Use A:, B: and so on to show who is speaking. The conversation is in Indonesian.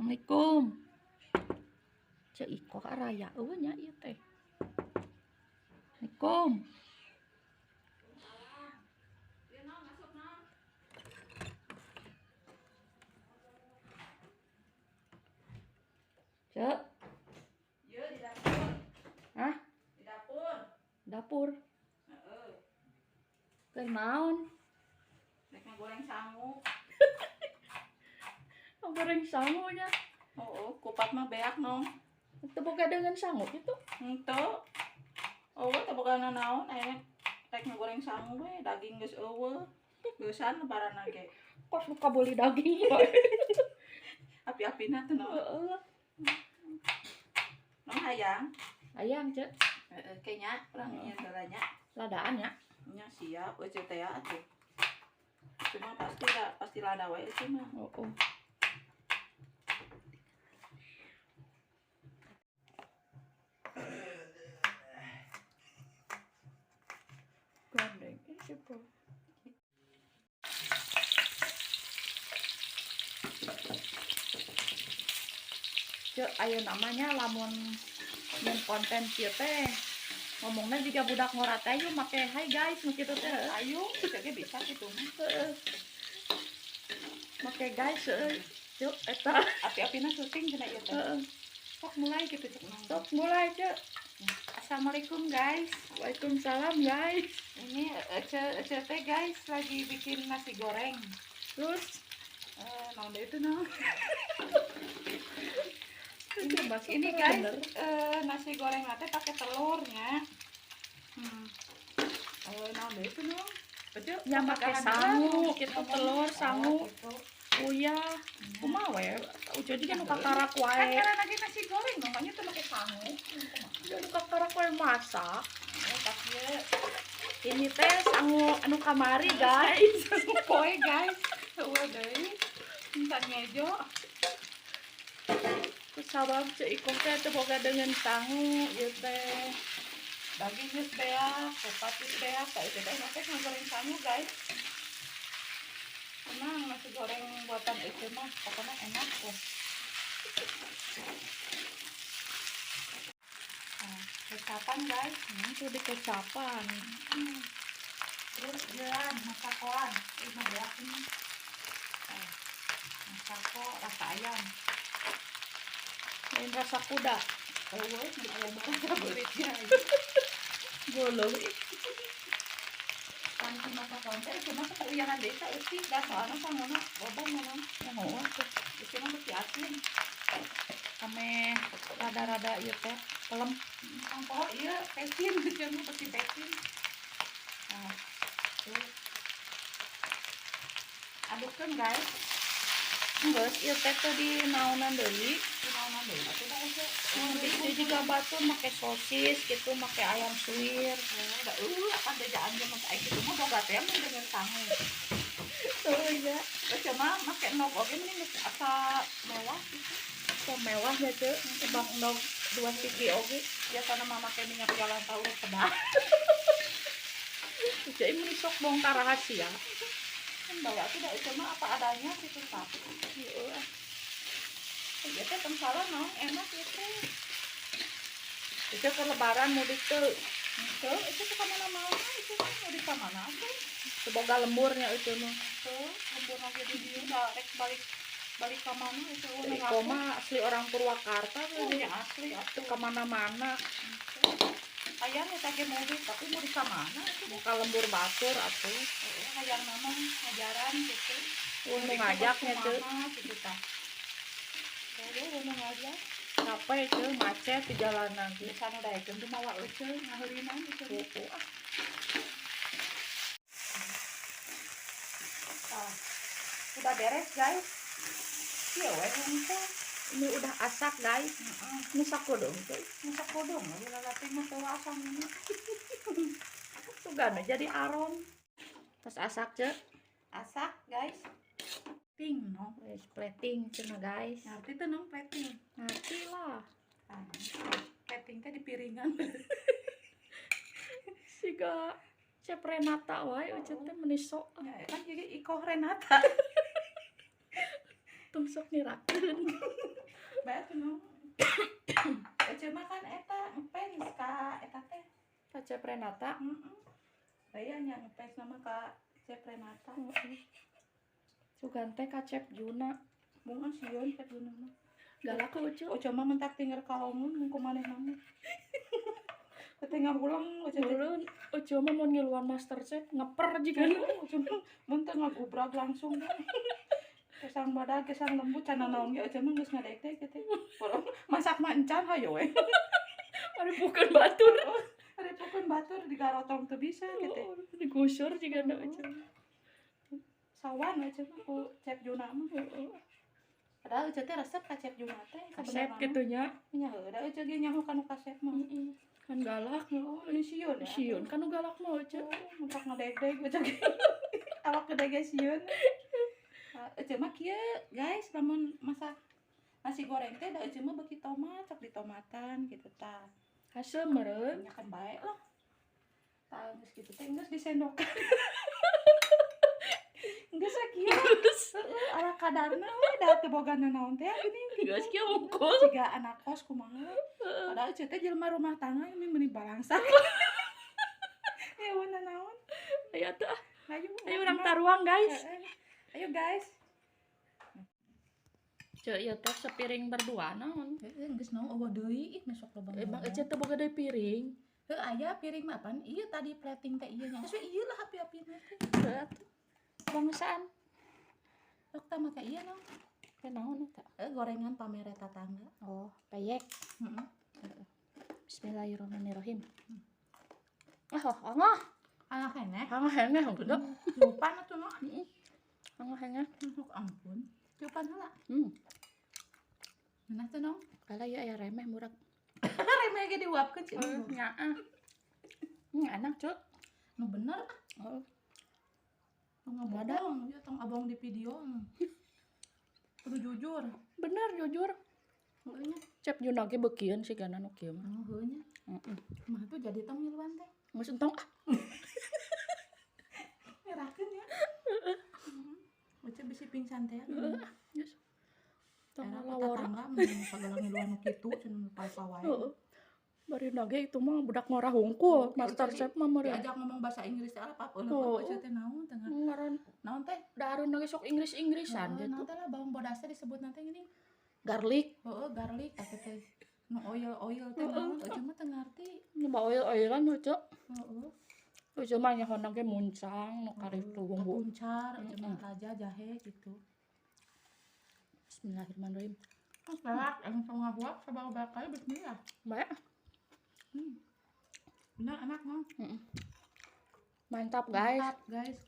A: Assalamualaikum. Cek iko raya nya ieu teh. Assalamualaikum. Cek.
B: Iya di dapur.
A: Hah?
B: Di dapur.
A: Dapur.
B: Heeh.
A: Keur naon?
B: Rek ngagoreng sangu.
A: Goreng sangu nya.
B: Oh, kupat mah beak nong.
A: Teu boga dengan sangu itu.
B: Henteu. Oh, teu boga nanaon aya rek ngagoreng sangu we, daging geus eueuh. Geusan lebaranna ge.
A: Kos buka beli daging.
B: Api-apina teh naon.
A: Heeh.
B: Nong hayang.
A: Ayang cek.
B: Heeh, kenya urang ieu heulanya.
A: Ladaan nya.
B: Nya siap eueuh teh atuh. Cuma pasti lada we itu mah.
A: Oh. Gandeng siapa? Cek ayo namanya lamun nyen konten kieu teh ngomongnya juga budak ngorat aja make hai guys nu kitu teh.
B: Ayo, jadi bisa gitu mah.
A: Heeh. Make guys euy. Cuk eta
B: Api-apina syuting cenah ieu teh.
A: heeh.
B: Sok mulai gitu cek nong.
A: Sok mulai cek.
B: Assalamualaikum guys.
A: Waalaikumsalam guys.
B: Ini Ece teh guys lagi bikin nasi goreng.
A: Terus
B: Naon deui itu naon? Ini
A: ini
B: guys nasi goreng teh pakai telurnya. Naon deui itu naon? Betul.
A: ya make sangu kitu telur sangu uyah kumaha we ujo juga nu kakarak
B: Kan
A: wae
B: karena lagi nasi goreng namanya tuh pakai sangu.
A: nu kakarak wae masak.
B: Pas ieu
A: Ini teh sangu anu kamari guys.
B: poe guys. Eueuh deui. Entar ngejo.
A: Kusabab ceu iko teh teu boga dengan sangu ieu teh.
B: Daging geus beak, kupat geus beak, ka itu teh make ngagoreng sangu guys. Emang nasi goreng buatan itu mah pokoknya enak lah. Nah, kecapan guys.
A: Itu di kecapan.
B: Terus jalan masakoan. Ini beak ini. Masako rasa ayam.
A: Lain rasa kuda.
B: Eueuh, ayam rasa beritnya.
A: Boloh.
B: Kan masa konten cuma keuyangan desa eutik da soalna sangona bodan memang.
A: Moal tuh.
B: Itu mah mesti asin.
A: Ame rada-rada ieu teh pelem.
B: Angko ieu pecin jeung pasti pecin. Nah, tuh. Adukkeun guys.
A: Geus ieu teh teh di naonan deui.
B: Kunaon deui atuh da ece.
A: Di juga batur make sosis gitu, make ayam suwir.
B: Da akan bejaan jeung masa kitu mah boga teh mun dengan sangu.
A: Oh iya.
B: Cuma make nog oge mending asa mewah gitu.
A: So mewahnya ceu, tebang endog 2 siki oge.
B: Biasana mah make minyak jalan tahu pedas.
A: Jadi meni sok bongkar rahasia.
B: Kan bawa tuh da cuma apa adanya gitu tah.
A: Heeh.
B: Ya teh tong salah naon enak gitu.
A: Itu ke lebaran mudik teu.
B: Tuh, itu ke mana-mana itu kan mau di mana tuh.
A: Semoga lemburnya itu mah.
B: Tuh, lembur lagi di dieu da rek balik ka mana itu
A: Iko mah asli orang Purwakarta
B: ya
A: we.
B: asli
A: Teu
B: atuh.
A: ka mana-mana.
B: Hayang eta ge mudik tapi mau di ka mana itu mah.
A: Ka lembur batur atuh.
B: Hayang nama ngajaran gitu.
A: Nu ngajaknya teu.
B: Gitu tah. Kalau mau ngajak
A: Capek teu macet di jalanan teh.
B: biasana da ekeun teh mawa euceul ngaheurinan gitu. Udah beres guys. Iya we henteu.
A: Ini udah asak guys. Ini sakodong teh.
B: Masak kodong lagi lalaki mah teu asam ini.
A: Sugana jadi arom. Pas asak ceu.
B: Asak guys. Ting no.
A: Wes plating cenah guys.
B: Ngerti teh nong plating.
A: Ngerti lah.
B: Plating teh di piringan.
A: Siga Chef Renata wae uceun teh meuni sok.
B: Ya kan jadi Iko Renata.
A: Tung sok nirakeun.
B: Bae tuh naon. Cuma kan eta ngefans ka eta teh.
A: Ka Cep Renata.
B: Aya nya ngefans nama ka Cep Renata.
A: Sugan teh ka Cep Juna.
B: Mung sieun Cep Juna mah.
A: Galak lucu.
B: Oh cuma mentak tinggal kalamun mun kumaneh mah. Ketinggal ulang
A: Ulun cuma mau ngiluan Master Chef ngeper juga.
B: cuma mun teu ngagubrak langsung deh. Kesang badag kesang lembut cenah naon ge cuma geus ngadek-dek teh. Masak mah encan hayo we.
A: Ari bukan batur.
B: Ari pokon batur digarotong teu bisa gitu.
A: Digusur juga na
B: Sawan we cuma ku Cep Juna mah. Padahal teh resep ka Cep Juna teh
A: Kasep gitunya.
B: nya heuh da eueuh ge nyaho kana kasep mah.
A: Kan galak.
B: Oh, ini sieun ya.
A: Sieun kan nu galak mah
B: Oh, mentak ngadeg-deg eueuh ge. Awak gede ge sieun. Cuma kieu guys lamun masak nasi goreng teh da eueuh mah beuki tomat sok ditomatan gitu tah.
A: Asem meureun.
B: Nya kan bae lah. Tah geus kitu teh geus disendokan. Geus sakieu. Ala kadarna we da teu boga nanaon teh geuning
A: Geus kieu mungkul.
B: Ciga anak kos kumaha. Padahal teh jelema rumah tangga ini meni balangsak. Ya wana naon?
A: Aya teh.
B: Ayo
A: Ayo urang taruang guys.
B: Ayo guys.
A: Ceu ieu teh sepiring berdua naon.
B: Geus naon eueuh deui ih masuk lobang.
A: Emang ece teh boga deui piring.
B: Heuh aya piring mah apaan? Ieu tadi plating teh ieu nya. Geus ieu lah api-apina teh.
A: Berat. Bangsaan.
B: Sok tah make ieu naon?
A: Teh naon eta?
B: Gorengan pamer eta tangga.
A: Oh, peyek.
B: Heeh.
A: Bismillahirrahmanirrahim. Angah.
B: Anak heneh.
A: Angah heneh udah.
B: Lupan atuh mah.
A: Angah heneh.
B: Ampun. Lupan heula. Nah teh naon?
A: Kala ya aya remeh murag.
B: Remeh ge diuapkeun sih.
A: Nyaah. Enak, Cuk.
B: Nu bener.
A: Oh,
B: Tong abong, ya tong abong di video. Kudu jujur.
A: bener jujur.
B: Heuh nya.
A: Cep Juna ge beukieun sigana nu kieu mah.
B: Oh, heuh nya. Mah tuh jadi tong ngiluan teh.
A: Geus entong
B: Nyerahkeun ya. Baca bisi pingsan teh.
A: geus. Tong
B: Era
A: lawor.
B: tetangga mun sagala ngiluan nu kitu cenah pal-pal wae.
A: Heeh. Bari nage itu mah budak ngorah hungkul.
B: Oh,
A: Master
B: jadi
A: Chef mah meureun.
B: Diajak ngomong bahasa Inggris teh apa
A: Oh.
B: eueuh teh naon teh
A: Ngaran
B: naon teh?
A: dahareun nage sok Inggris-Inggrisan gitu.
B: Naon teh lah bawang bodas teh disebut nanti gini.
A: Garlic.
B: Heeh, garlic eta teh. Nu oil teh naon eueuh mah teu ngarti.
A: Nyoba oil-oilan heuh.
B: Heeh.
A: Heuh mah nyahonna ge muncang nu karitu bumbu.
B: Puncar, cuma raja jahe gitu.
A: Bismillahirrahmanirrahim.
B: Galak, yang sama ngabuak sabaraha kali bismillah.
A: Bae.
B: Bener enak mah.
A: Mantap guys.
B: Mantap, guys.